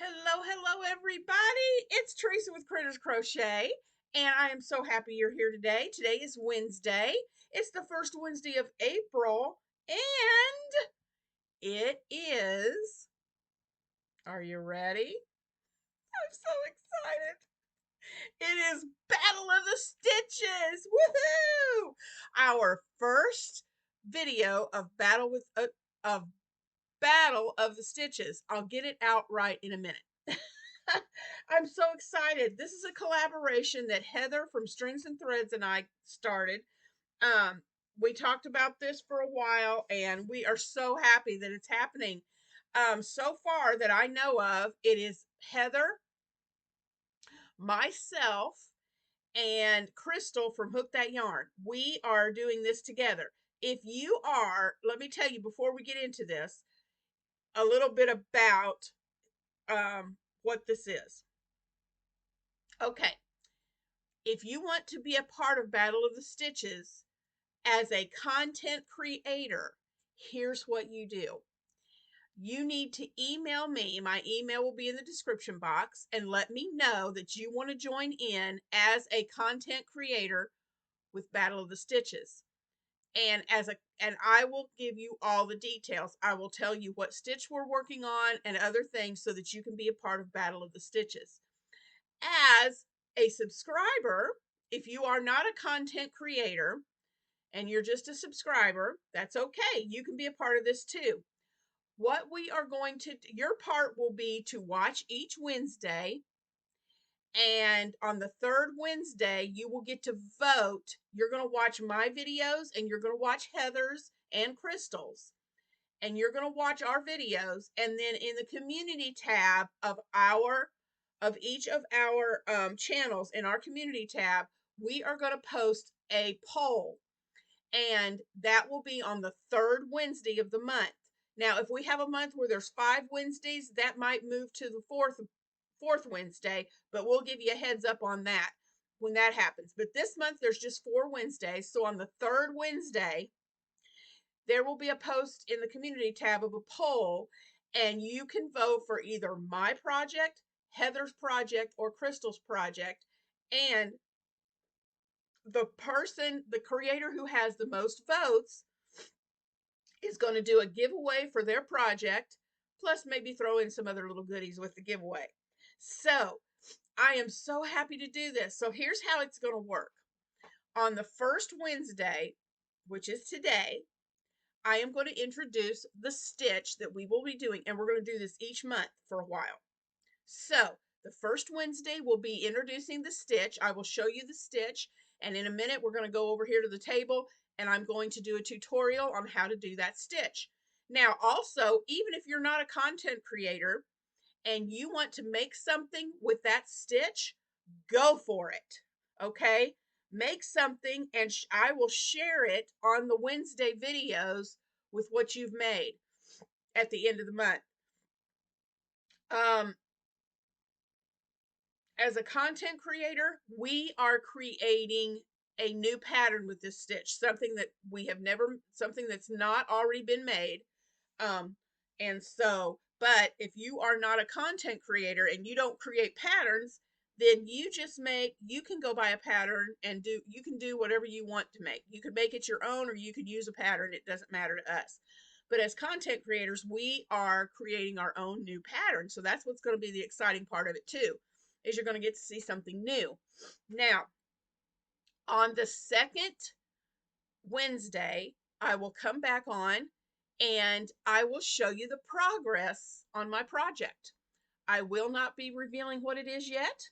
Hello, everybody. It's Teresa with Critters Crochet, and I am so happy you're here today. Today is Wednesday. It's the first Wednesday of April, and it is. Are you ready? I'm so excited. It is Battle of the Stitches. Woohoo! Our first video of Battle of the Stitches. I'll get it out right in a minute. I'm so excited. This is a collaboration that Heather from Strings and Threads and I started. Um, we talked about this for a while, and we are so happy that it's happening. So far that I know of, it is Heather, myself, and Crystal from Hook That Yarn. We are doing this together. If you are, let me tell you before we get into this, a little bit about what this is. Okay, if you want to be a part of Battle of the Stitches as a content creator, here's what you do. You need to email me. My email will be in the description box, and let me know that you want to join in as a content creator with Battle of the Stitches. And I will give you all the details. I will tell you what stitch we're working on and other things so that you can be a part of Battle of the Stitches. As a subscriber, if you are not a content creator and you're just a subscriber, that's okay. You can be a part of this too. What we are going to, your part will be to watch each Wednesday. And on the third Wednesday, you will get to vote. You're going to watch my videos and you're going to watch Heather's and Crystal's. And you're going to watch our videos. And then in the community tab of each of our channels in our community tab, we are going to post a poll, and that will be on the third Wednesday of the month. Now, if we have a month where there's 5 Wednesdays, that might move to the fourth Wednesday, but we'll give you a heads up on that when that happens. But this month there's just 4 Wednesdays, so on the third Wednesday there will be a post in the community tab of a poll, and you can vote for either my project, Heather's project, or Crystal's project. And the creator who has the most votes is going to do a giveaway for their project, plus maybe throw in some other little goodies with the giveaway. So I am so happy to do this. So here's how it's going to work. On the first Wednesday, which is today, I am going to introduce the stitch that we will be doing, and we're going to do this each month for a while. So the first Wednesday we'll be introducing the stitch. I will show you the stitch, and in a minute we're going to go over here to the table, and I'm going to do a tutorial on how to do that stitch. Now also, even if you're not a content creator and you want to make something with that stitch, go for it. Okay? Make something, and I will share it on the Wednesday videos with what you've made at the end of the month. As a content creator, we are creating a new pattern with this stitch, something that we have never, something that's not already been made. But if you are not a content creator and you don't create patterns, then you can go buy a pattern and you can do whatever you want to make. You could make it your own, or you could use a pattern. It doesn't matter to us. But as content creators, we are creating our own new pattern. So that's what's going to be the exciting part of it too, is you're going to get to see something new. Now, on the second Wednesday, I will come back on and I will show you the progress on my project. I will not be revealing what it is yet,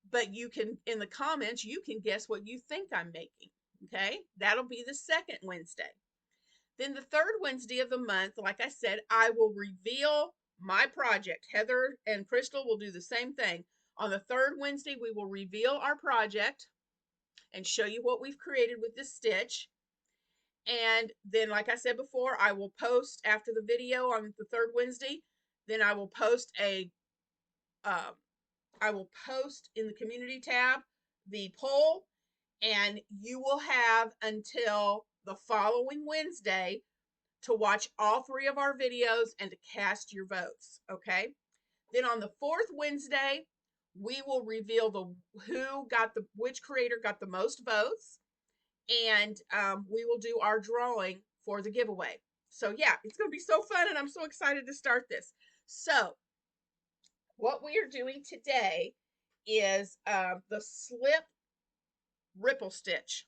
but you can, in the comments, you can guess what you think I'm making. Okay, that'll be the second Wednesday. Then the third Wednesday of the month, like I said, I will reveal my project. Heather and Crystal will do the same thing. On the third Wednesday, we will reveal our project and show you what we've created with this stitch. And then, like I said before, I will post after the video on the third Wednesday. Then I will post in the community tab the poll, and you will have until the following Wednesday to watch all 3 of our videos and to cast your votes. Okay, Then on the fourth Wednesday, we will reveal which creator got the most votes, and we will do our drawing for the giveaway. So yeah, it's going to be so fun, and I'm so excited to start this. So what we are doing today is the slip ripple stitch.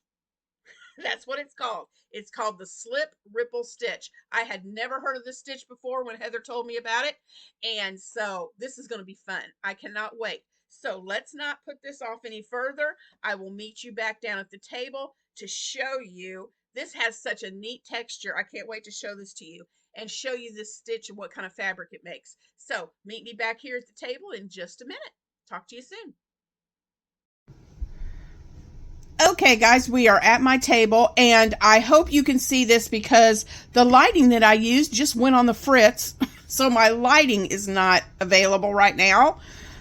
That's what it's called. It's called the slip ripple stitch. I had never heard of this stitch before when Heather told me about it. And so this is going to be fun. I cannot wait. So let's not put this off any further. I will meet you back down at the table to show you. This has such a neat texture. I can't wait to show this to you and show you this stitch and what kind of fabric it makes. So meet me back here at the table in just a minute. Talk to you soon. Okay, guys, we are at my table, and I hope you can see this because the lighting that I used just went on the fritz, so my lighting is not available right now.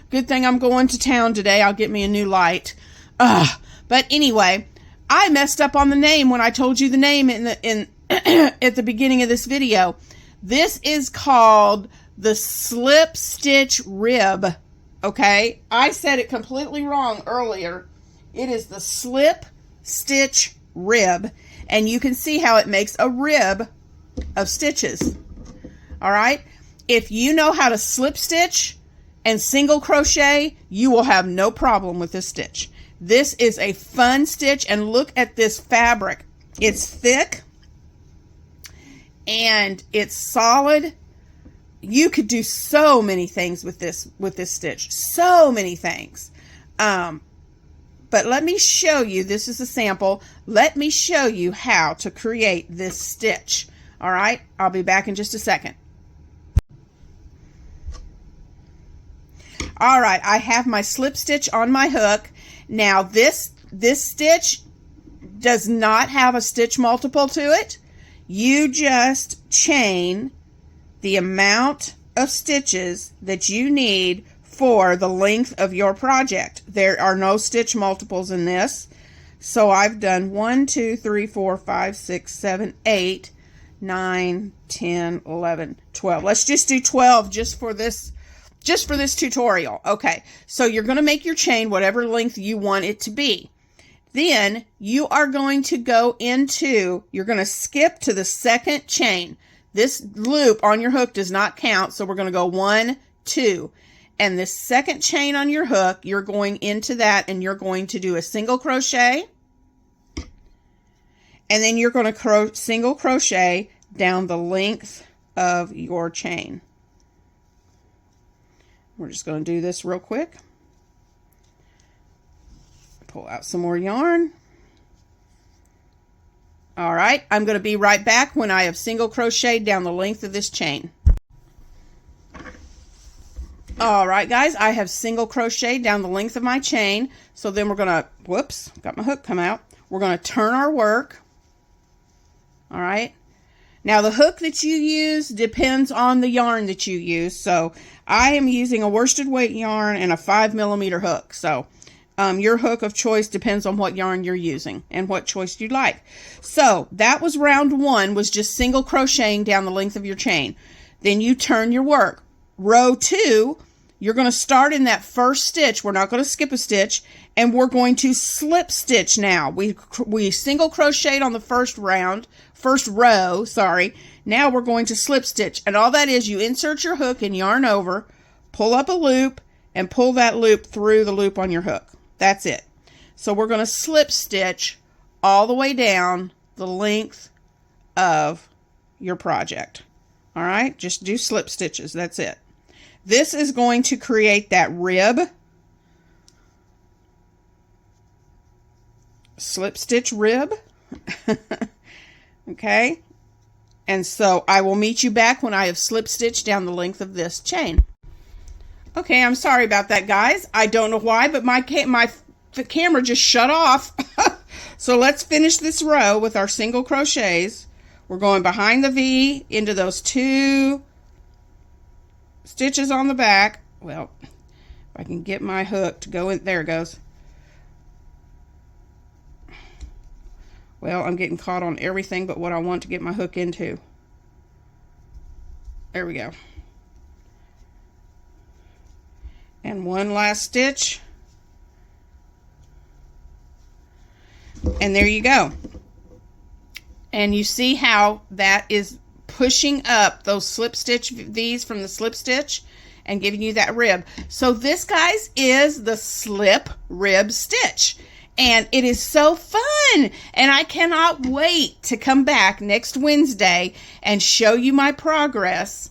Good thing I'm going to town today. I'll get me a new light. But anyway, I messed up on the name when I told you the name at the beginning of this video. This is called the Slip Stitch Rib. Okay, I said it completely wrong earlier. It is the Slip Stitch Rib, and you can see how it makes a rib of stitches. All right, if you know how to slip stitch and single crochet, you will have no problem with this stitch. This is a fun stitch, and look at this fabric. It's thick and it's solid. You could do so many things with this stitch, so many things. But let me show you, this is a sample. Let me show you how to create this stitch. All right, I'll be back in just a second. All right, I have my slip stitch on my hook. Now this stitch does not have a stitch multiple to it. You just chain the amount of stitches that you need for the length of your project. There are no stitch multiples in this. So I've done 1, 2, 3, 4, 5, 6, 7, 8, 9, 10, 11, 12. Let's just do 12 just for this tutorial. Okay, so you're going to make your chain whatever length you want it to be. Then you are going to you're going to skip to the second chain. This loop on your hook does not count, so we're going to go 1, 2. And this second chain on your hook, you're going into that, and you're going to do a single crochet. And then you're going to single crochet down the length of your chain. We're just going to do this real quick. Pull out some more yarn. All right, I'm going to be right back when I have single crocheted down the length of this chain. All right, guys, I have single crocheted down the length of my chain. So then we're going to, whoops, got my hook come out. We're going to turn our work. All right. Now the hook that you use depends on the yarn that you use. So I am using a worsted weight yarn and a 5mm hook. So your hook of choice depends on what yarn you're using and what choice you like. So that was round 1, was just single crocheting down the length of your chain. Then you turn your work. Row 2, you're going to start in that first stitch. We're not going to skip a stitch, and we're going to slip stitch now. We single crocheted on the first row, sorry. Now we're going to slip stitch, and all that is you insert your hook and yarn over, pull up a loop, and pull that loop through the loop on your hook. That's it. So we're going to slip stitch all the way down the length of your project. All right, just do slip stitches. That's it. This is going to create that rib. Slip stitch rib. Okay. And so I will meet you back when I have slip stitched down the length of this chain. Okay, I'm sorry about that, guys. I don't know why, but the camera just shut off. So let's finish this row with our single crochets. We're going behind the V into those 2 stitches on the back. Well, if I can get my hook to go in, there it goes. Well, I'm getting caught on everything but what I want to get my hook into. There we go. And one last stitch. And there you go. And you see how that is pushing up those slip stitch, these from the slip stitch, and giving you that rib. So this, guys, is the slip rib stitch. And it is so fun. And I cannot wait to come back next Wednesday and show you my progress.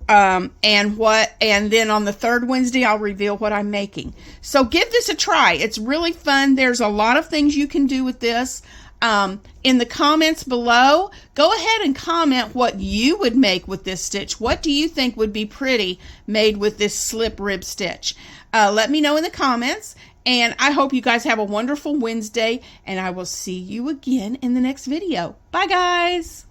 And then on the third Wednesday, I'll reveal what I'm making. So give this a try. It's really fun. There's a lot of things you can do with this. In the comments below, go ahead and comment what you would make with this stitch. What do you think would be pretty made with this slip rib stitch? Let me know in the comments, and I hope you guys have a wonderful Wednesday, and I will see you again in the next video. Bye, guys.